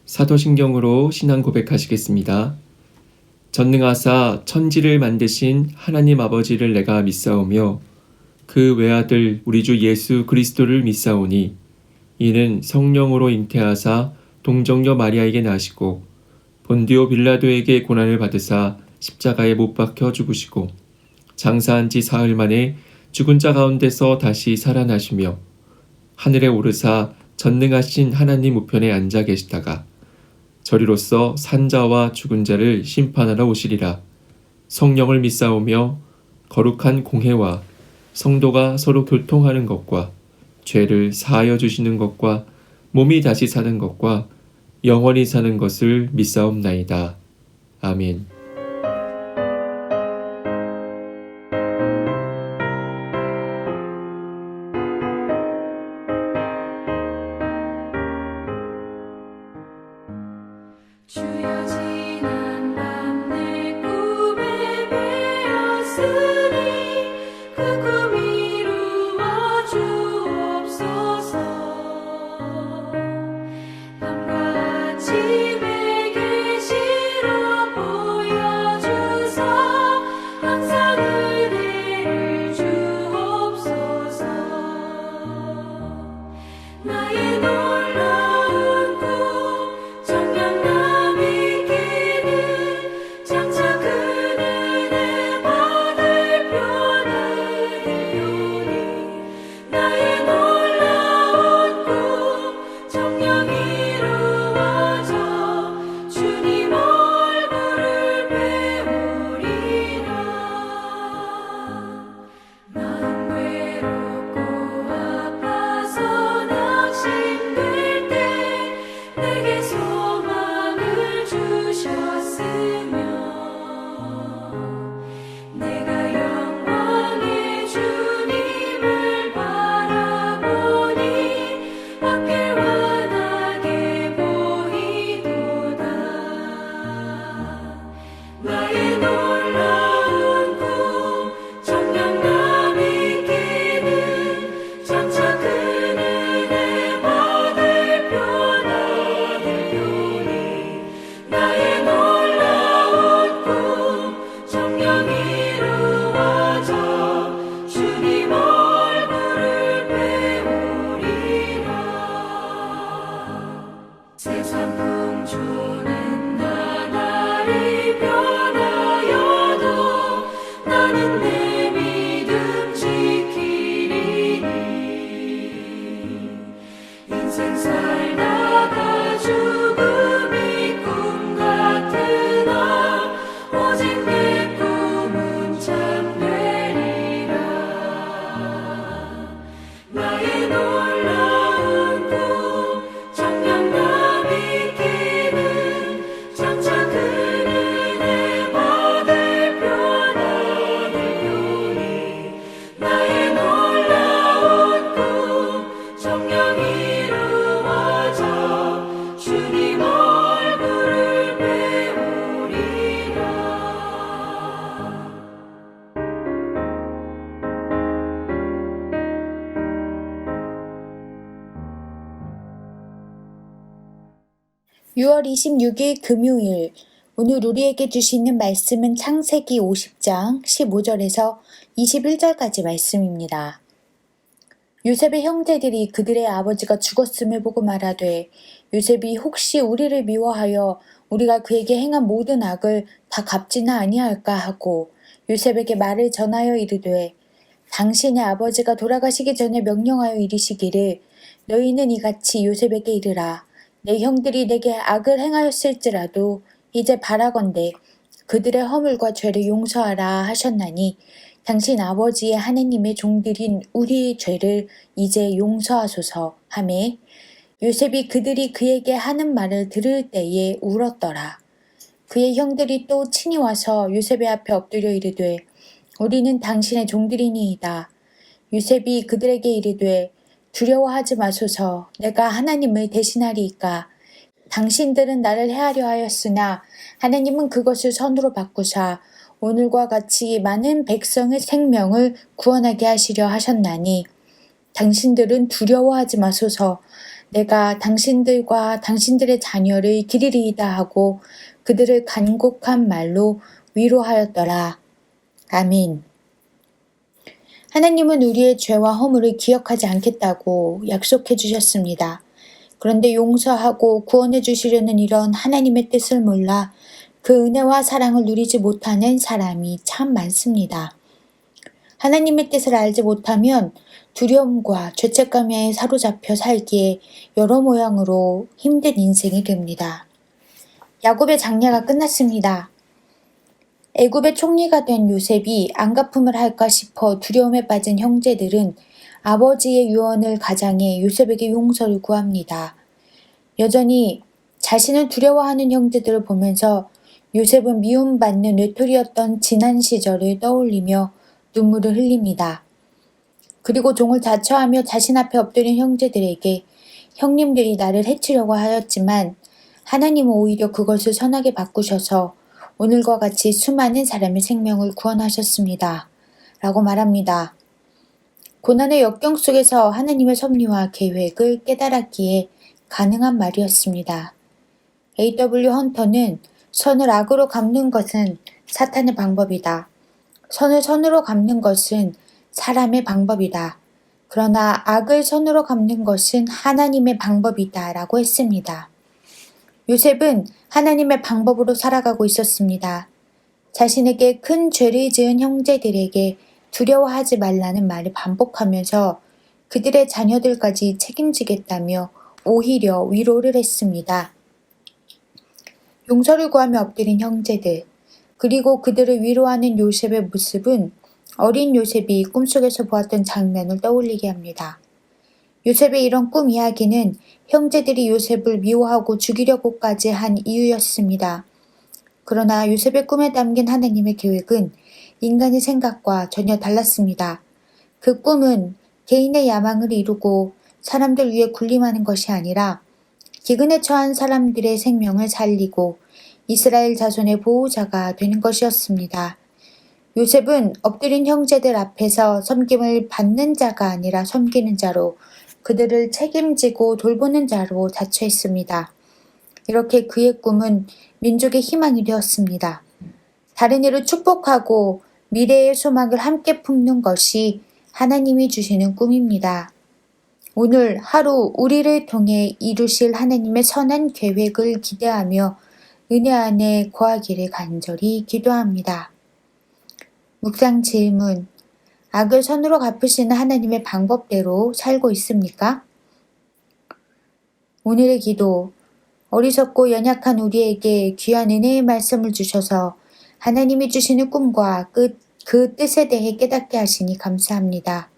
사도신경으로 신앙 고백하시겠습니다. 전능하사 천지를 만드신 하나님 아버지를 내가 믿사오며 그 외아들 우리 주 예수 그리스도를 믿사오니 이는 성령으로 잉태하사 동정녀 마리아에게 나시고 본디오 빌라도에게 고난을 받으사 십자가에 못 박혀 죽으시고 장사한 지 사흘 만에 죽은 자 가운데서 다시 살아나시며 하늘에 오르사 전능하신 하나님 우편에 앉아 계시다가 저리로서 산자와 죽은 자를 심판하러 오시리라. 성령을 믿사오며 거룩한 공회와 성도가 서로 교통하는 것과 죄를 사하여 주시는 것과 몸이 다시 사는 것과 영원히 사는 것을 믿사옵나이다. 아멘. 주여 지난 밤 내 꿈에 베었으니 그 꿈 이루어 주옵소서. 밤과 아침에 계시로 보여주사 항상 은혜를 주옵소서. 나의 놀라운 꿈 장차 그 은혜 받을 표는 이루니 나의 놀라운 꿈 정녕 이루어져 주님 얼굴을 배우리라. 마음 외롭고 아파서 낙심될 때 내게 소망을 주셨으며 내가 영광의 주님을 바라보니 앞길 환하게 보이도다. 나의 놀라운 꿈 정녕 남이 끼는 장차 큰 은혜 받을 표는 이루니 나의 놀라운 꿈 정녕 이루어져 주님 얼굴을 배우리라. 세상 풍조는 나날이 변하여도 나는 내 믿음 지키리니 인생 살다가 죽음이 꿈 같으나 오직 내 꿈은 참되리라. 나의 놀라운 꿈 정녕 남이 끼는 장차 큰 은혜 받을 표는 이루니 나의 놀라운 꿈 정녕 이루어져 주님 얼굴을 배우리라. (6월 26일) 금요일. 오늘 우리에게 주시는 말씀은 창세기 50장 15절에서 21절까지 말씀입니다. 요셉의 형제들이 그들의 아버지가 죽었음을 보고 말하되 요셉이 혹시 우리를 미워하여 우리가 그에게 행한 모든 악을 다 갚지는 아니할까 하고 요셉에게 말을 전하여 이르되 당신의 아버지가 돌아가시기 전에 명령하여 이르시기를 너희는 이같이 요셉에게 이르라. 내 형들이 내게 악을 행하였을지라도 이제 바라건대 그들의 허물과 죄를 용서하라 하셨나니 당신 아버지의 하느님의 종들인 우리의 죄를 이제 용서하소서 하매 요셉이 그들이 그에게 하는 말을 들을 때에 울었더라. 그의 형들이 또 친히 와서 요셉의 앞에 엎드려 이르되 우리는 당신의 종들이니이다. 요셉이 그들에게 이르되 두려워하지 마소서. 내가 하나님을 대신하리이까. 당신들은 나를 해하려 하였으나 하나님은 그것을 선으로 바꾸사 오늘과 같이 많은 백성의 생명을 구원하게 하시려 하셨나니 당신들은 두려워하지 마소서. 내가 당신들과 당신들의 자녀를 기리리이다 하고 그들을 간곡한 말로 위로하였더라. 아멘. 하나님은 우리의 죄와 허물을 기억하지 않겠다고 약속해 주셨습니다. 그런데 용서하고 구원해 주시려는 이런 하나님의 뜻을 몰라 그 은혜와 사랑을 누리지 못하는 사람이 참 많습니다. 하나님의 뜻을 알지 못하면 두려움과 죄책감에 사로잡혀 살기에 여러 모양으로 힘든 인생이 됩니다. 야곱의 장례가 끝났습니다. 애굽의 총리가 된 요셉이 안갚음을 할까 싶어 두려움에 빠진 형제들은 아버지의 유언을 가장해 요셉에게 용서를 구합니다. 여전히 자신을 두려워하는 형제들을 보면서 요셉은 미움받는 외톨이였던 지난 시절을 떠올리며 눈물을 흘립니다. 그리고 종을 자처하며 자신 앞에 엎드린 형제들에게 형님들이 나를 해치려고 하였지만 하나님은 오히려 그것을 선하게 바꾸셔서 오늘과 같이 수많은 사람의 생명을 구원하셨습니다. 라고 말합니다. 고난의 역경 속에서 하나님의 섭리와 계획을 깨달았기에 가능한 말이었습니다. A.W. 헌터는 선을 악으로 갚는 것은 사탄의 방법이다. 선을 선으로 갚는 것은 사람의 방법이다. 그러나 악을 선으로 갚는 것은 하나님의 방법이다. 라고 했습니다. 요셉은 하나님의 방법으로 살아가고 있었습니다. 자신에게 큰 죄를 지은 형제들에게 두려워하지 말라는 말을 반복하면서 그들의 자녀들까지 책임지겠다며 오히려 위로를 했습니다. 용서를 구하며 엎드린 형제들, 그리고 그들을 위로하는 요셉의 모습은 어린 요셉이 꿈속에서 보았던 장면을 떠올리게 합니다. 요셉의 이런 꿈 이야기는 형제들이 요셉을 미워하고 죽이려고까지 한 이유였습니다. 그러나 요셉의 꿈에 담긴 하나님의 계획은 인간의 생각과 전혀 달랐습니다. 그 꿈은 개인의 야망을 이루고 사람들 위해 군림하는 것이 아니라 기근에 처한 사람들의 생명을 살리고 이스라엘 자손의 보호자가 되는 것이었습니다. 요셉은 엎드린 형제들 앞에서 섬김을 받는 자가 아니라 섬기는 자로 그들을 책임지고 돌보는 자로 자처했습니다. 이렇게 그의 꿈은 민족의 희망이 되었습니다. 다른 이를 축복하고 미래의 소망을 함께 품는 것이 하나님이 주시는 꿈입니다. 오늘 하루 우리를 통해 이루실 하나님의 선한 계획을 기대하며 은혜 안에 거하기를 간절히 기도합니다. 묵상 질문. 악을 선으로 갚으시는 하나님의 방법대로 살고 있습니까? 오늘의 기도. 어리석고 연약한 우리에게 귀한 은혜의 말씀을 주셔서 하나님이 주시는 꿈과 그 뜻에 대해 깨닫게 하시니 감사합니다.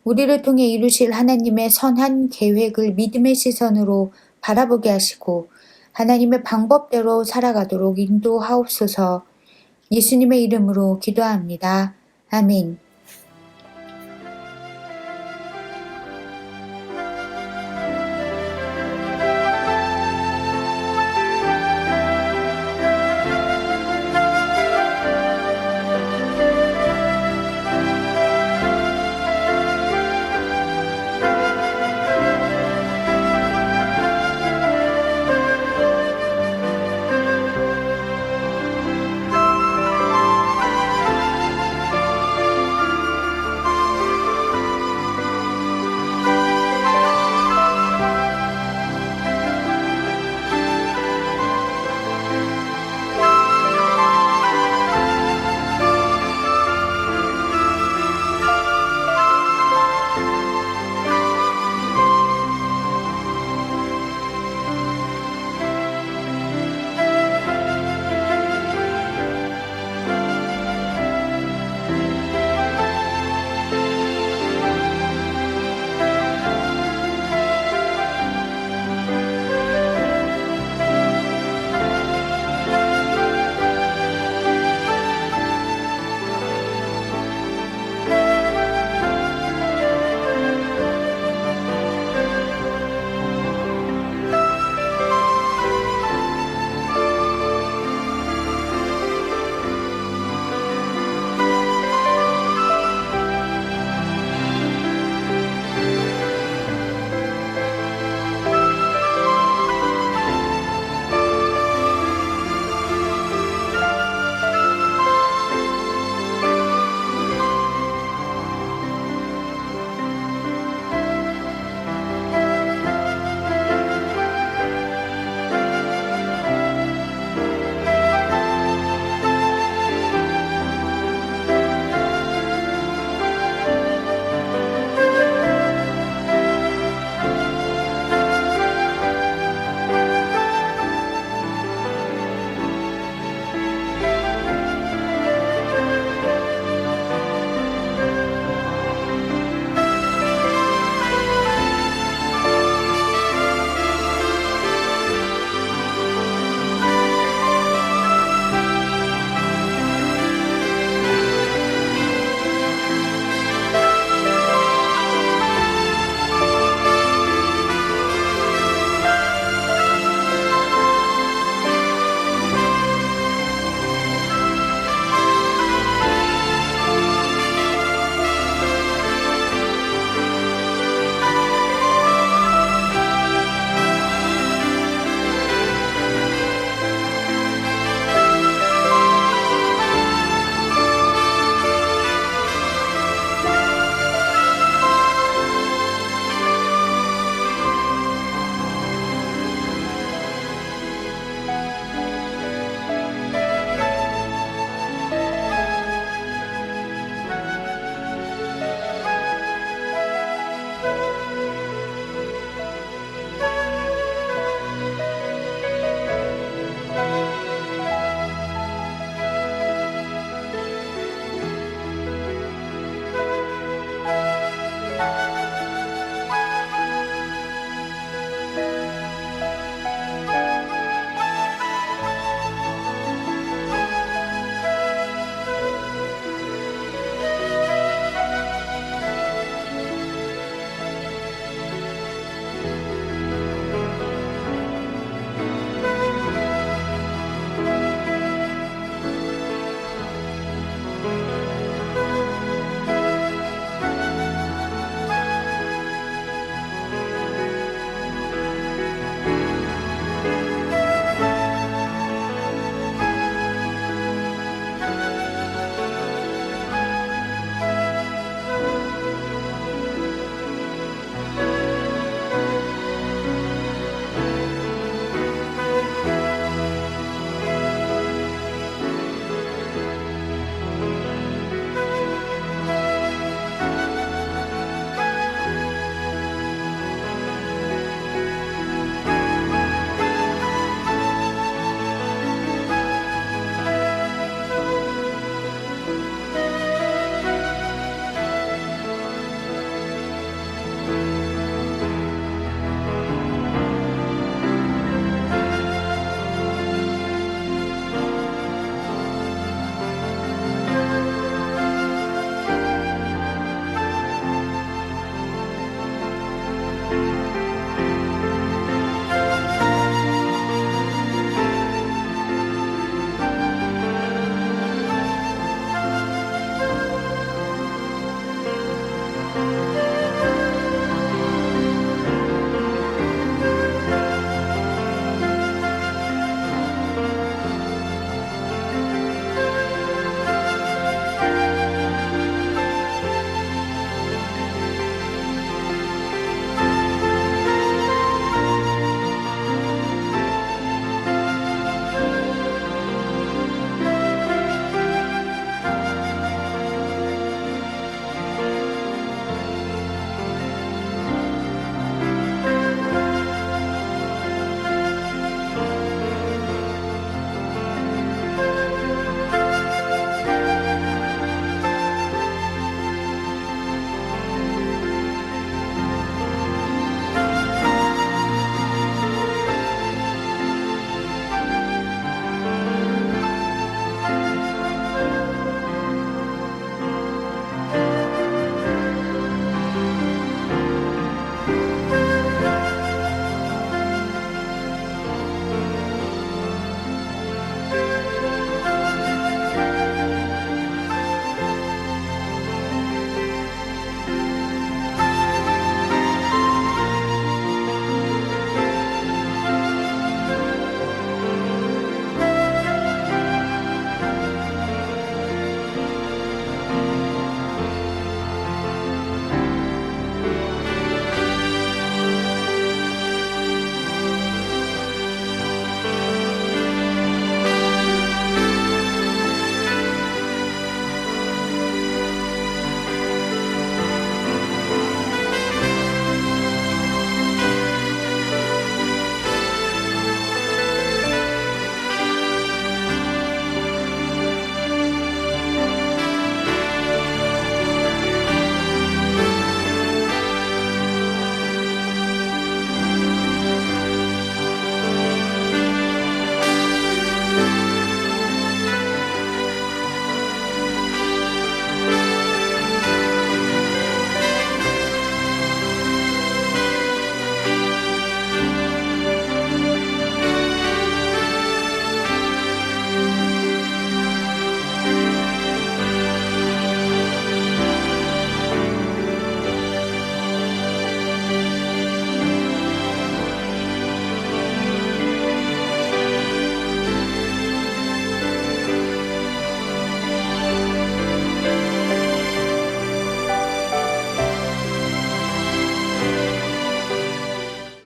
우리를 통해 이루실 하나님의 선한 계획을 믿음의 시선으로 바라보게 하시고 하나님의 방법대로 살아가도록 인도하옵소서. 예수님의 이름으로 기도합니다. 아멘.